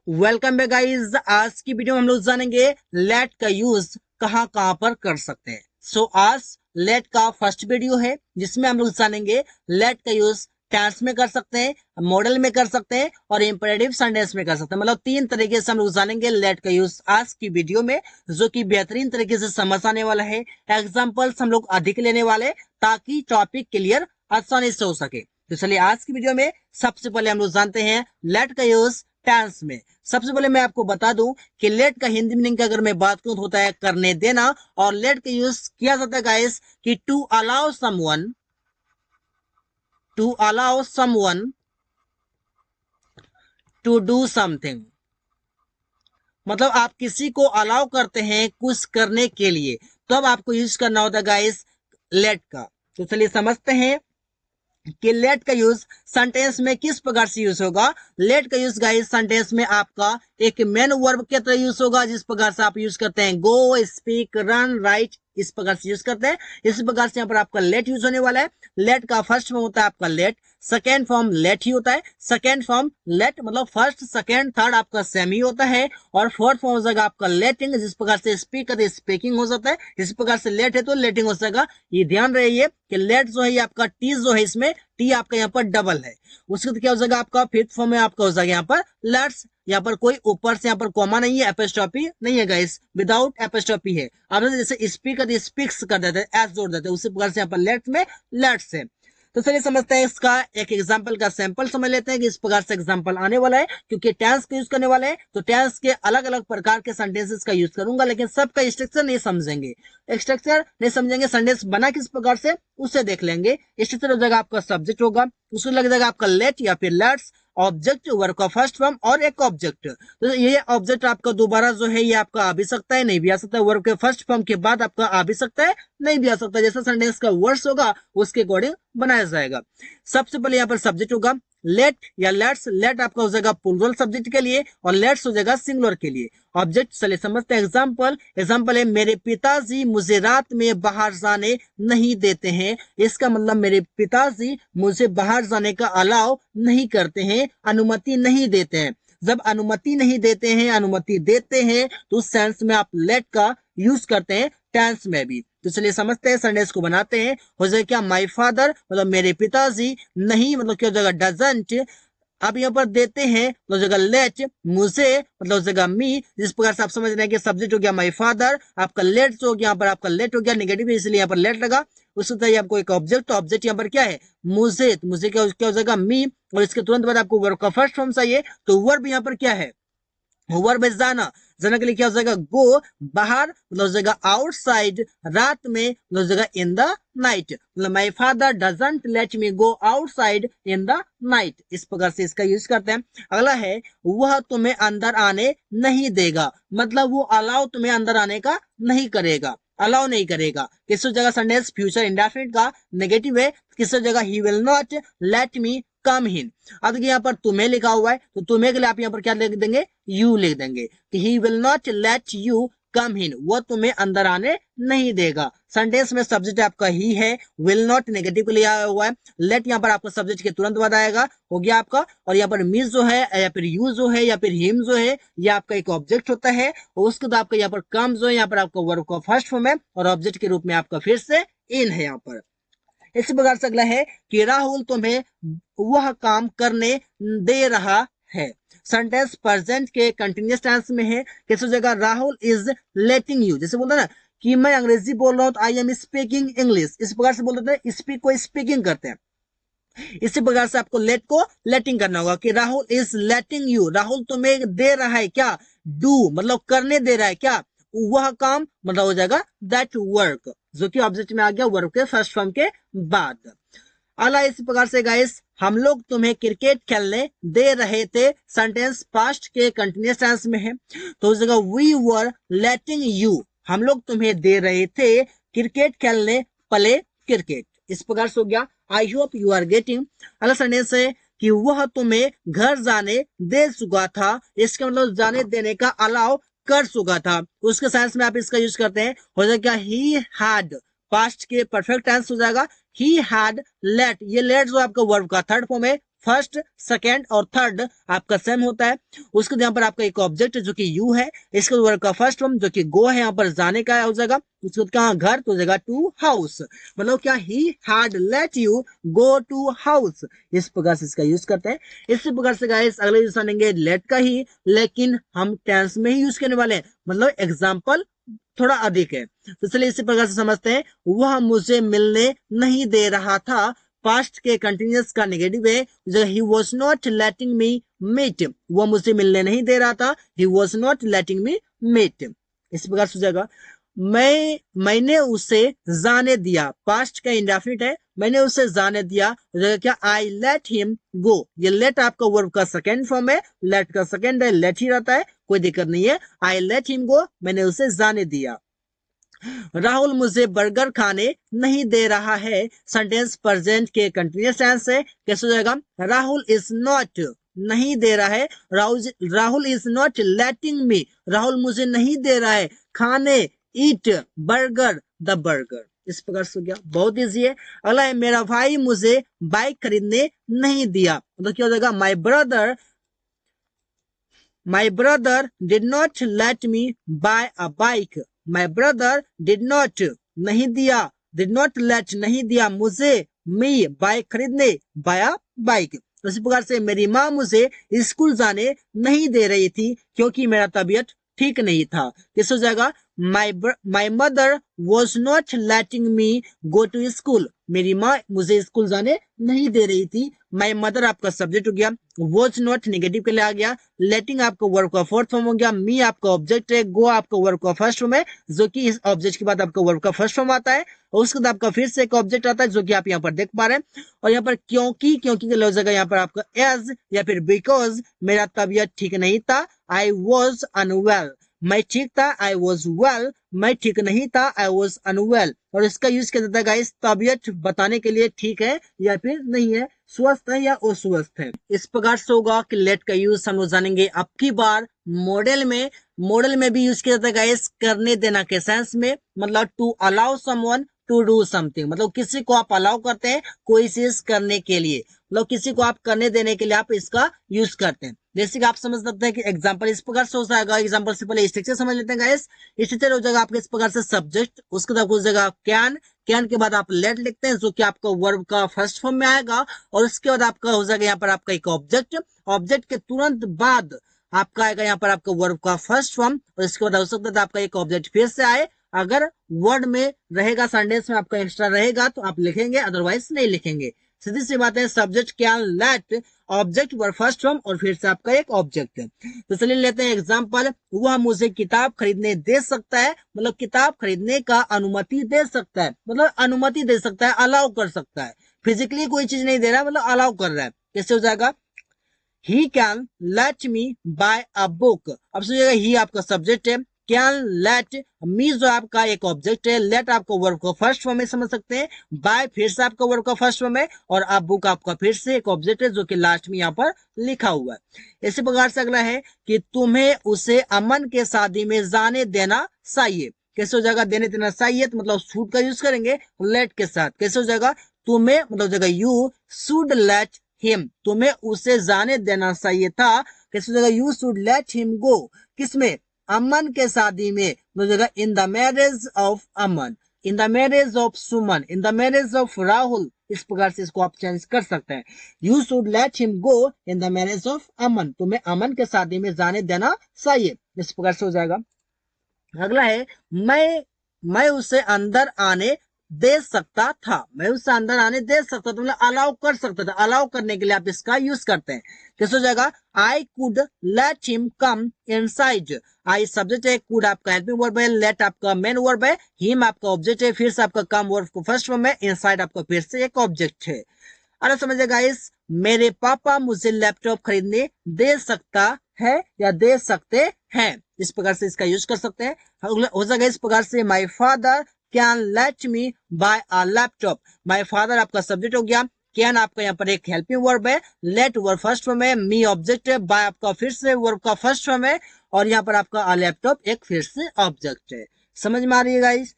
Welcome back guys. आज की video में हम लोग जानेंगे लेट का यूज कहां कहां पर कर सकते हैं। आज लेट का फर्स्ट वीडियो है जिसमें हम लोग जानेंगे लेट का यूज टेंस में कर सकते हैं, मॉडल में कर सकते हैं और इंपेरेटिव सेंटेंस में कर सकते हैं। मतलब 3 तरीके से हम लोग जानेंगे लेट का यूज आज की वीडियो में, जो कि बेहतरीन तरीके से समझ आने वाला है। एग्जाम्पल्स हम लोग अधिक लेने वाले ताकि टॉपिक क्लियर आसानी से हो सके। तो चलिए आज की वीडियो में सबसे पहले हम लोग जानते हैं लेट का यूज टेंस में। सबसे पहले मैं आपको बता दूं कि लेट का हिंदी मीनिंग की अगर मैं बात करूं तो होता है करने देना, और लेट का यूज किया जाता है गाइस कि to allow someone to do something. मतलब आप किसी को अलाउ करते हैं कुछ करने के लिए, तो अब आपको यूज करना होता है गाइस लेट का। तो चलिए समझते हैं कि लेट का यूज सेंटेंस में किस प्रकार से यूज होगा। लेट का यूज गाइस सेंटेंस में आपका एक मेन वर्ब के तरह यूज होगा, जिस प्रकार से आप यूज करते हैं गो, स्पीक, रन, राइट, इस प्रकार से यूज करते हैं। इस प्रकार से यहाँ पर आपका लेट यूज होने वाला है। लेट का फर्स्ट फॉर्म होता है आपका लेट, सेकेंड फॉर्म लेट ही होता है। सेकेंड फॉर्म लेट मतलब फर्स्ट सेकेंड थर्ड आपका सेम ही होता है, और फोर्थ फॉर्म हो जाएगा आपका लेटिंग, जिस प्रकार से स्पीक करते स्पीकिंग हो जाता है। इस प्रकार से लेट है तो लेटिंग हो जाएगा। ये ध्यान रहिए कि लेट जो है आपका टी जो है, इसमें टी आपका यहाँ पर डबल है। उसके बाद क्या हो जाएगा आपका फिफ्थ फॉर्म में आपका हो जाएगा यहाँ पर लेट्स। यहाँ पर कोई ऊपर से यहाँ पर कॉमा नहीं है, एपोस्ट्रोफी नहीं है गाइस, विदाउट एपोस्ट्रोफी है। आप जैसे स्पीक करते स्पीक्स कर देते हैं, एस जोड़ देते हैं, उसी प्रकार से यहाँ पर लेट्स में लेट्स है। तो चलिए समझते हैं इसका एक एग्जांपल का सैंपल समझ लेते हैं कि इस प्रकार से एग्जांपल आने वाला है। क्योंकि टेंस का यूज करने वाले हैं तो टेंस के अलग अलग प्रकार के सेंटेंसेस का यूज करूंगा, लेकिन सबका स्ट्रक्चर नहीं समझेंगे। सेंटेंस बना किस प्रकार से उसे देख लेंगे। स्ट्रक्चर हो जाएगा आपका सब्जेक्ट होगा, उसको लग जाएगा आपका लेट या फिर लेट्स, ऑब्जेक्ट, वर्ब का फर्स्ट फॉर्म और एक ऑब्जेक्ट। तो ये ऑब्जेक्ट आपका दोबारा जो है ये आपका आ भी सकता है, नहीं भी आ सकता है। वर्ब के फर्स्ट फॉर्म के बाद आपका आ भी सकता है, नहीं भी आ सकता है। जैसा सेंटेंस का वर्ड्स होगा उसके अकॉर्डिंग बनाया जाएगा। सबसे पहले यहाँ पर सब्जेक्ट होगा लेट या लेट्स। लेट आपका हो जाएगा प्लूरल सब्जेक्ट के लिए और लेट्स हो जाएगा सिंगुलर के लिए। ऑब्जेक्ट चलिए समझते हैं। एग्जाम्पल है मेरे पिताजी मुझे रात में बाहर जाने नहीं देते हैं। इसका मतलब मेरे पिताजी मुझे बाहर जाने का अलाउ नहीं करते हैं, अनुमति नहीं देते हैं। जब अनुमति नहीं देते हैं, अनुमति देते हैं, तो उस सेंस में आप लेट का यूज करते हैं टेंस में भी। तो चलिए समझते हैं, सेंटेंस को बनाते हैं। हो जाएगा क्या माय फादर मतलब मेरे पिताजी, नहीं मतलब क्या हो जाएगा डजंट। अब यहाँ पर देते हैं तो जगह लेट, मुझे मतलब जगह मी। जिस प्रकार से आप समझ रहे हैं कि सब्जेक्ट हो गया माय फादर, आपका लेट हो गया, यहाँ पर आपका लेट हो गया नेगेटिव, इसलिए यहाँ पर लेट लगा। उसके तरह आपको एक ऑब्जेक्ट, ऑब्जेक्ट यहाँ पर क्या है मुझे, तो मुझे क्या हो जाएगा मी, और इसके तुरंत बाद आपको वर्ब का फर्स्ट फॉर्म चाहिए, तो वर्ब यहाँ पर क्या है वर्ब जाना। जाने के लिए क्या हो जाएगा गो, बाहर मतलब हो जाएगा आउटसाइड, रात में मतलब हो जाएगा इन द नाइट। मतलब my father doesn't late me go outside in the night. इस प्रकार से इसका यूज करते हैं। अगला है वह तुम्हें अंदर आने नहीं देगा, मतलब वो अलाउ तुम्हें अंदर आने का नहीं करेगा, अलाउ नहीं करेगा। किस जगह सेंटेंस फ्यूचर इंडेफिनिट का नेगेटिव है, किस जगह he will not let me come in. अब देखिए यहाँ पर तुम्हें लिखा हुआ है, तो तुम्हें के लिए आप यहाँ पर क्या लिख देंगे यू लिख देंगे कि he will not let you come in, वो तुम्हें अंदर आने नहीं देगा। सेंटेंस में सब्जेक्ट आपका ही है, विल नॉट नेगेटिव के लिए आया हुआ है, लेट यहाँ पर आपका सब्जेक्ट के तुरंत बाद आएगा, हो गया आपका। और यहाँ पर मिस जो है या फिर यू जो है या फिर हिम जो है, ये आपका एक ऑब्जेक्ट होता है। और उसके बाद आपका यहाँ पर कम जो है, यहाँ पर आपका वर्ब का फर्स्ट फॉर्म है और ऑब्जेक्ट के रूप में आपका फिर से इन है यहाँ पर। इसी प्रकार से अगला है कि राहुल तुम्हें वह काम करने दे रहा है। सेंटेंस प्रेजेंट के कंटिन्यूअस टेंस में है। किस जगह राहुल इज लेटिंग यू, जैसे बोलते हैं ना कि मैं अंग्रेजी बोल रहा हूं तो आई एम स्पीकिंग इंग्लिश, इस प्रकार से बोलते हैं स्पीक को स्पीकिंग करते हैं। इसी प्रकार से आपको लेट को लेटिंग करना होगा कि Rahul is letting you, Rahul तुम्हें दे रहा है क्या डू मतलब करने दे रहा है क्या वह काम, मतलब हो जाएगा दैट वर्क, जो कि ऑब्जेक्ट में आ गया वर्ब के फर्स्ट फॉर्म के बाद। अला इसी प्रकार से गाइस हम लोग तुम्हें क्रिकेट खेलने दे रहे थे। सेंटेंस पास्ट के कंटिन्यूअस टेंस में है, तो उस जगह वी वर लेटिंग यू, हम लोग तुम्हें दे रहे थे क्रिकेट खेलने, प्ले क्रिकेट। इस प्रकार से हो गया। I hope you are getting. अगला सेंटेंस है कि वह तुम्हें घर जाने दे चुका था, इसका मतलब जाने देने का अलाउ कर चुका था। उसके सेंस में आप इसका यूज करते हैं, हो जाएगा ही हैड, पास्ट के परफेक्ट टेंस हो जाएगा ही हैड लेट। ये लेट जो आपका वर्ब का थर्ड फॉर्म है, फर्स्ट, सेकेंड और थर्ड आपका सेम होता है। उसके यहाँ पर आपका एक ऑब्जेक्ट जो कि यू है, इसके वर्ब का फर्स्ट फॉर्म जो कि गो है, यहाँ पर जाने का हो जाएगा। उसके बाद कहाँ घर, तो हो जाएगा टू हाउस, मतलब क्या he had let you go to house. इस प्रकार से इसका यूज करते हैं। इसी प्रकार से गाइस अगले यूज आनेंगे लेट का ही, लेकिन हम टेंस में ही यूज करने वाले हैं, मतलब एग्जाम्पल थोड़ा अधिक है। तो चलिए इसी प्रकार से समझते हैं। वह मुझे मिलने नहीं दे रहा था, पास्ट के कंटिन्यूअस का नेगेटिव है। He was not letting me meet, वह मुझे मिलने नहीं दे रहा था, he was not letting me meet. इस प्रकार से हो जाएगा। मैंने उसे जाने दिया, पास्ट का इंडेफिनिट है, मैंने उसे जाने दिया, क्या आई लेट हिम गो। ये लेट आपका वर्ब का सेकेंड फॉर्म है, लेट का सेकेंड है, लेट ही रहता है, कोई दिक्कत नहीं है। आई लेट हिम गो, मैंने उसे जाने दिया। राहुल मुझे बर्गर खाने नहीं दे रहा है, सेंटेंस प्रेजेंट के कंटिन्यूअस टेंस है। कैसे हो जाएगा? राहुल इज नॉट, नहीं दे रहा है, राहुल इज नॉट लेटिंग मी, राहुल मुझे नहीं दे रहा है खाने, ईट बर्गर, द बर्गर। इस प्रकार से हो गया, बहुत इजी है। अगला है मेरा भाई मुझे बाइक खरीदने नहीं दिया, मतलब क्या हो जाएगा? My brother did not let me buy a bike, my brother did not, नहीं दिया, डिड नॉट लेट, नहीं दिया मुझे, मी बाइक खरीदने, बाय बाइक। इसी प्रकार से मेरी माँ मुझे स्कूल जाने नहीं दे रही थी क्योंकि मेरा तबीयत ठीक नहीं था। किस हो जाएगा? My mother was not letting me go to school, मेरी माँ मुझे स्कूल जाने नहीं दे रही थी। माई मदर आपका सब्जेक्ट हो गया, वॉज नॉट नेगेटिव के लिए आ गया, लेटिंग आपका वर्ब का फोर्थ फॉर्म हो गया, मी आपका ऑब्जेक्ट है, गो आपका वर्ब का फर्स्ट फॉर्म है, जो कि इस ऑब्जेक्ट के बाद आपका वर्ब का फर्स्ट फॉर्म आता है, और उसके बाद आपका फिर से एक ऑब्जेक्ट आता है जो कि आप यहाँ पर देख पा रहे हैं। और यहाँ पर क्योंकि के लिए हो जाएगा यहाँ पर आपका एज या फिर बिकॉज, मेरा तबीयत ठीक नहीं था, आई वॉज अनवेल, मैं ठीक था, आई वॉज वेल, मैं ठीक नहीं था, आई वॉज अनवेल। और इसका यूज किया जाता है गाइस तबीयत बताने के लिए, ठीक है या फिर नहीं है, स्वस्थ है या अस्वस्थ है। इस प्रकार से होगा कि लेट का यूज हम लोग जानेंगे अब की बार मॉडल में। मॉडल में भी यूज किया जाता है गाइस करने देना के सेंस में, मतलब to allow someone to do something, मतलब किसी को आप अलाउ करते हैं कोई चीज करने के लिए, मतलब किसी को आप करने देने के लिए आप इसका यूज करते हैं। जैसे कि आप समझ सकते हैं कि एग्जांपल इस प्रकार से हो जाएगा। एग्जांपल से पहले स्ट्रक्चर समझ लेते हैं गाइस। स्ट्रक्चर हो जाएगा आपके इस प्रकार से सब्जेक्ट, उसके बाद हो जाएगा कैन, कैन के बाद आप लेट लिखते हैं जो कि आपका वर्ब का फर्स्ट फॉर्म में आएगा, और उसके बाद आपका हो जाएगा यहाँ पर आपका एक ऑब्जेक्ट, ऑब्जेक्ट के तुरंत बाद आपका आएगा यहाँ पर आपका वर्ब का फर्स्ट फॉर्म, और इसके बाद हो सकता है आपका एक ऑब्जेक्ट फिर से आए, अगर वर्ड में रहेगा सेंटेंस में आपका एक्स्ट्रा रहेगा तो आप लिखेंगे, अदरवाइज नहीं लिखेंगे। सीधी सी बात है, subject can let, object verb first form और फिर से आपका एक ऑब्जेक्ट है। तो चलिए लेते हैं एग्जांपल। वह मुझे किताब खरीदने दे सकता है, मतलब किताब खरीदने का अनुमति दे सकता है, मतलब अनुमति दे सकता है, अलाउ कर सकता है। फिजिकली कोई चीज नहीं दे रहा है, मतलब अलाउ कर रहा है। कैसे हो जाएगा? He can let me buy a book. अब सोचिएगा ही आपका सब्जेक्ट है, कैन लेट, मी जो आपका एक ऑब्जेक्ट है, लेट आपका वर्ब का फर्स्ट फॉर्म में समझ सकते हैं, बाय फिर से आपका वर्ब का फर्स्ट फॉर्म है, और अब बुक आपका फिर से एक ऑब्जेक्ट है जो कि लास्ट में यहाँ पर लिखा हुआ है। इसी प्रकार से अगला है कि तुम्हें उसे अमन के शादी में जाने देना चाहिए। कैसे हो जाएगा? देने देना चाहिए, तो मतलब शुड का यूज करेंगे लेट के साथ। कैसे हो जाएगा? तुम्हें मतलब हो जाएगा यू शुड लेट हिम, तुम्हें उसे जाने देना चाहिए था। कैसे हो जाएगा? You should let him go, किसमें? अमन के शादी में, हो जाएगा in the marriage of Aman, in the marriage of Suman, in the marriage of Rahul. इस प्रकार से इसको आप चेंज कर सकते हैं। You should let him go in the marriage of Aman, तुम्हें अमन के शादी में जाने देना चाहिए। इस प्रकार से हो जाएगा। अगला है मैं उसे अंदर आने दे सकता था, मैं उसे अंदर आने दे सकता था, मतलब अलाउ कर सकता था। अलाउ करने के लिए आप इसका यूज करते हैं। कैसे हो जाएगा? I could let him come inside, I subject है, कुड आपका हेल्पिंग वर्ब है, लेट आपका मेन वर्ब है, हिम आपका ऑब्जेक्ट है, फिर से आपका कम वर्ब को फर्स्ट फॉर्म है, इनसाइड आपका फिर से एक ऑब्जेक्ट है। अरे समझिए गाइस, मेरे पापा मुझे लैपटॉप खरीदने दे सकता है या दे सकते हैं, इस प्रकार से इसका यूज कर सकते हैं। हो जाएगा इस प्रकार से, my father can let me buy a laptop, my father आपका सब्जेक्ट हो गया, कैन आपका यहाँ पर एक हेल्पिंग वर्ब है, लेट वर्ब फर्स्ट फॉर्म है, मी ऑब्जेक्ट है, बाय आपका फिर से वर्ब का फर्स्ट फॉर्म है, और यहाँ पर आपका अ लैपटॉप एक फिर से ऑब्जेक्ट है। समझ में आ रही है गाइस?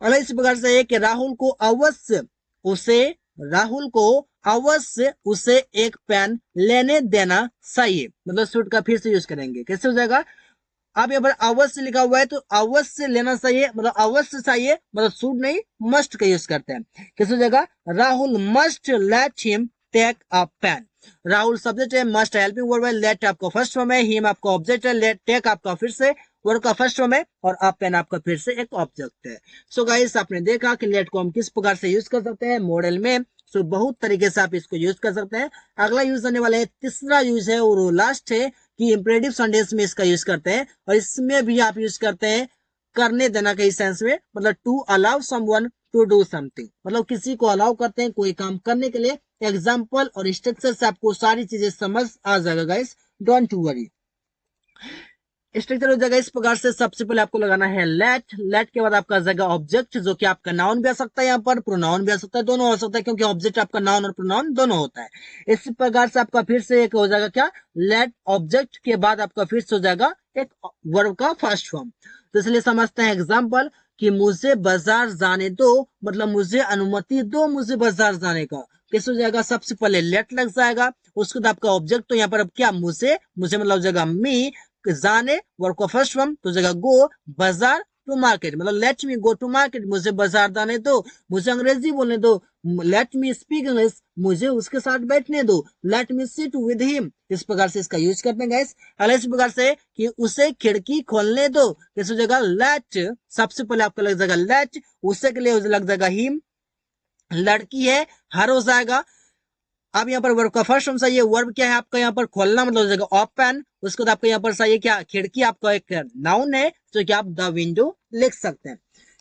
और इस प्रकार से है कि राहुल को अवश्य उसे एक पेन लेने देना चाहिए, मतलब शुड का फिर से यूज करेंगे, कैसे हो जाएगा। अब यहाँ पर अवश्य लिखा हुआ है तो अवश्य लेना चाहिए, मतलब अवश्य चाहिए, मतलब शुड नहीं मस्ट का यूज करते हैं, कैसे हो जाएगा। Rahul must let him take a pen. Rahul subject है, मस्ट हेल्पिंग वर्ब है, लेट आपका फर्स्ट फॉर्म है, हिम आपका ऑब्जेक्ट है, लेट टेक आपका फिर से वर्ब का फर्स्ट फॉर्म है, और अ पेन आपका फिर से एक ऑब्जेक्ट है। सो गाइस आपने देखा कि लेट को हम किस प्रकार से यूज कर सकते हैं मॉडल में। सो बहुत तरीके से आप इसको यूज कर सकते हैं। अगला यूज करने वाले तीसरा यूज है और लास्ट है कि इंपरेटिव सेंटेंस में इसका यूज करते हैं, और इसमें भी आप यूज करते हैं करने देना के सेंस में, मतलब to allow someone to do something, मतलब किसी को अलाउ करते हैं कोई काम करने के लिए। एग्जाम्पल और स्ट्रक्चर से आपको सारी चीजें समझ आ जाएगा गाइस, डोंट वरी। स्ट्रक्चर हो जाएगा इस प्रकार से, सबसे पहले आपको लगाना है लेट, लेट के बाद आपका जाएगा ऑब्जेक्ट, जो कि आपका नाउन भी आ सकता है, यहाँ पर प्रोनाउन भी आ सकता है, दोनों हो सकता है, क्योंकि ऑब्जेक्ट आपका नाउन और प्रोनाउन दोनों होता है। इस प्रकार से आपका फिर से एक हो जाएगा क्या, लेट ऑब्जेक्ट के बाद आपका फिर से हो जाएगा एक वर्ब का फर्स्ट फॉर्म। तो इसलिए समझते हैं एग्जाम्पल कि मुझे बाजार जाने दो, मतलब मुझे अनुमति दो मुझे बाजार जाने का, कैसे हो जाएगा। सबसे पहले लेट लग जाएगा, उसके बाद आपका ऑब्जेक्ट, तो यहाँ पर अब क्या मुझे, मुझे मतलब हो जाएगा मी, जाने वर्ब का फर्स्ट फॉर्म तो जगह गो, बाजार टू मार्केट, मतलब let me go to market, मुझे बाजार जाने दो, मुझे अंग्रेजी बोलने दो, लेट मी स्पीक इंग्लिश, मुझे उसके साथ बैठने दो, let me sit with him. इस प्रकार से इसका यूज करते हैं गाइस। अगले इस प्रकार से कि उसे खिड़की खोलने दो, किस जगह लेट, सबसे पहले आपका लग जाएगा लेट, उसे के लिए लग जाएगा हिम, लड़की है हर हो जाएगा। अब यहाँ पर वर्ब का फर्स्ट फॉर्म चाहिए, वर्ब क्या है आपका यहाँ पर खोलना, मतलब हो जाएगा ओपन, उसके बाद आपको यहाँ पर चाहिए क्या, खिड़की आपका एक नाउन है, तो क्या आप द विंडो लिख सकते हैं।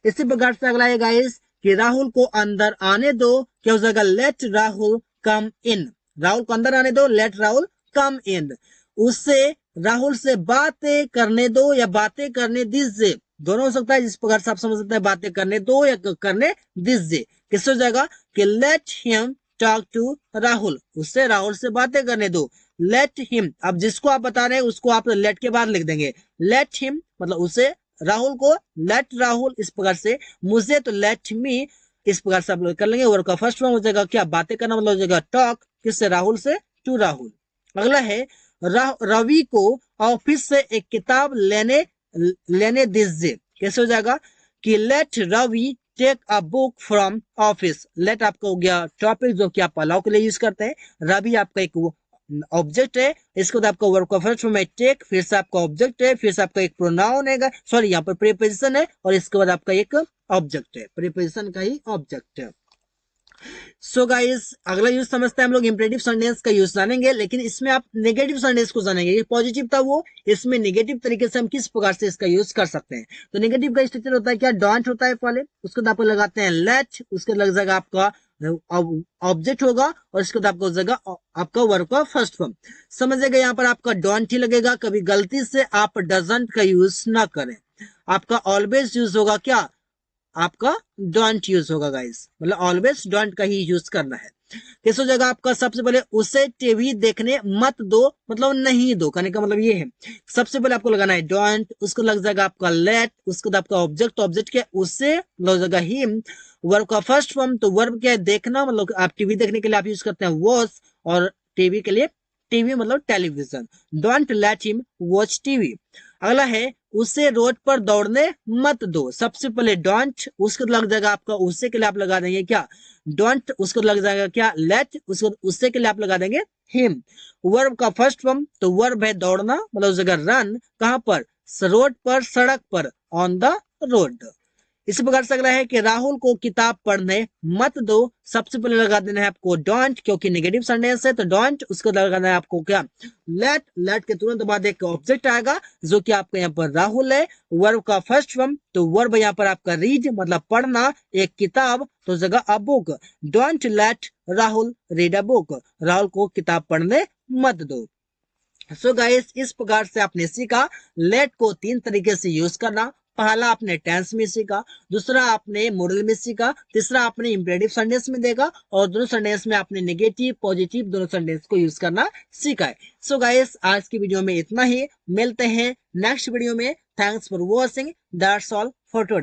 इसी प्रकार से अगला है गाइस कि राहुल को अंदर आने दो, क्या हो जाएगा लेट राहुल कम इन, राहुल को अंदर आने दो, लेट राहुल कम इन। उससे राहुल से बातें करने दो या बातें करने दीजिए, दोनों हो सकता है, जिस प्रकार से आप समझ सकते हैं बातें करने दो या करने दीजिए, किससे हो जाएगा कि let him talk to Rahul, उससे राहुल से बातें करने दो। लेट हिम, अब जिसको आप बता रहे हैं उसको आप लेट के बाद लिख देंगे, लेट हिम मतलब उसे, राहुल को लेट राहुल, इस प्रकार से मुझे तो लेट मी, इस प्रकार से आप लोग कर लेंगे। वर्ब का फर्स्ट फॉर्म हो जाएगा क्या, बातें करना, मतलब हो जाएगा टॉक, किससे, राहुल से टू राहुल। अगला है रवि को ऑफिस से एक किताब लेने दीजिए, कैसे हो जाएगा कि let Ravi take a book from office. Let आपका हो गया टॉपिक जो कि आप अलाउ के लिए यूज करते हैं, रवि आपका एक ऑब्जेक्ट है, इसके बाद आपका वर्ब का फर्स्ट फॉर्म है टेक, फिर से आपका ऑब्जेक्ट है, फिर से आपका एक प्रोनाउन है, सॉरी यहाँ पर प्रीपोजिशन है, और इसके बाद आपका एक ऑब्जेक्ट है, प्रीपोजिशन का ही ऑब्जेक्ट है। सो गाइस अगला यूज समझते हैं हम लोग इंपरेटिव सेंटेंस का यूज जानेंगे, लेकिन इसमें आप नेगेटिव सेंटेंस को जानेंगे। ये पॉजिटिव था वो, इसमें नेगेटिव तरीके से हम किस प्रकार से इसका यूज कर सकते हैं। तो नेगेटिव का स्ट्रक्चर होता है क्या, डोंट होता है पहले, उसके बाद आपको लगाते हैं लेट, उसके लग जाएगा आपका ऑब्जेक्ट होगा, और इसके बाद आपको हो जाएगा आपका वर्ब का फर्स्ट फॉर्म। समझिएगा यहाँ पर आपका डोंट ही लगेगा, कभी गलती से आप डजंट का यूज ना करें। आपका ऑलवेज यूज होगा क्या, आपका डोंट यूज होगा गाइस, मतलब ऑलवेज डोंट का ही यूज करना है। किस हो जाएगा आपका, सबसे पहले उसे टीवी देखने मत दो, मतलब नहीं दो, कहने का मतलब ये है। सबसे पहले आपको लगाना है डोंट, उसको लग जाएगा आपका लेट, उसके बाद आपका ऑब्जेक्ट, ऑब्जेक्ट क्या उसे, लग जाएगा हिम, वर्ब का फर्स्ट फॉर्म, तो वर्ब क्या है देखना, मतलब आप टीवी देखने के लिए आप यूज करते हैं वॉच, और टीवी के लिए टीवी मतलब television, don't let him watch TV. अगला है उसे रोड पर दौड़ने मत दो, सबसे पहले डोंट, उसको लग जाएगा आपका उसे के लिए आप लगा देंगे क्या डोंट, उसको लग जाएगा क्या लेट, उसको उससे के लिए आप लगा देंगे हिम। वर्ब का फर्स्ट फॉर्म तो वर्ब है दौड़ना, मतलब उस जगह रन, कहां पर, रोड पर, सड़क पर, ऑन द रोड। इसी प्रकार से अगला है कि राहुल को किताब पढ़ने मत दो, सबसे पहले लगा देना है आपको डोंट, क्योंकि नेगेटिव सेंटेंस है तो डोंट, उसको लगाना है आपको क्या लेट, लेट के तुरंत बाद एक ऑब्जेक्ट आएगा जो कि आपका यहाँ पर राहुल है, वर्ब का फर्स्ट फॉर्म तो वर्ब यहाँ पर आपका रीड मतलब पढ़ना, एक किताब तो जगह a book, don't let Rahul read a book, Rahul को किताब पढ़ने मत दो। सो गाइस इस प्रकार से आपने सीखा लेट को तीन तरीके से यूज करना। पहला आपने टेंस में सीखा, दूसरा आपने मॉडल में सीखा, तीसरा आपने इंपरेटिव सेंटेंस में देखा, और दोनों सेंटेंस में आपने नेगेटिव पॉजिटिव दोनों सेंटेंस को यूज करना सीखा है। सो गाइस आज की वीडियो में इतना ही, मिलते हैं नेक्स्ट वीडियो में। Thanks for watching, that's all for today.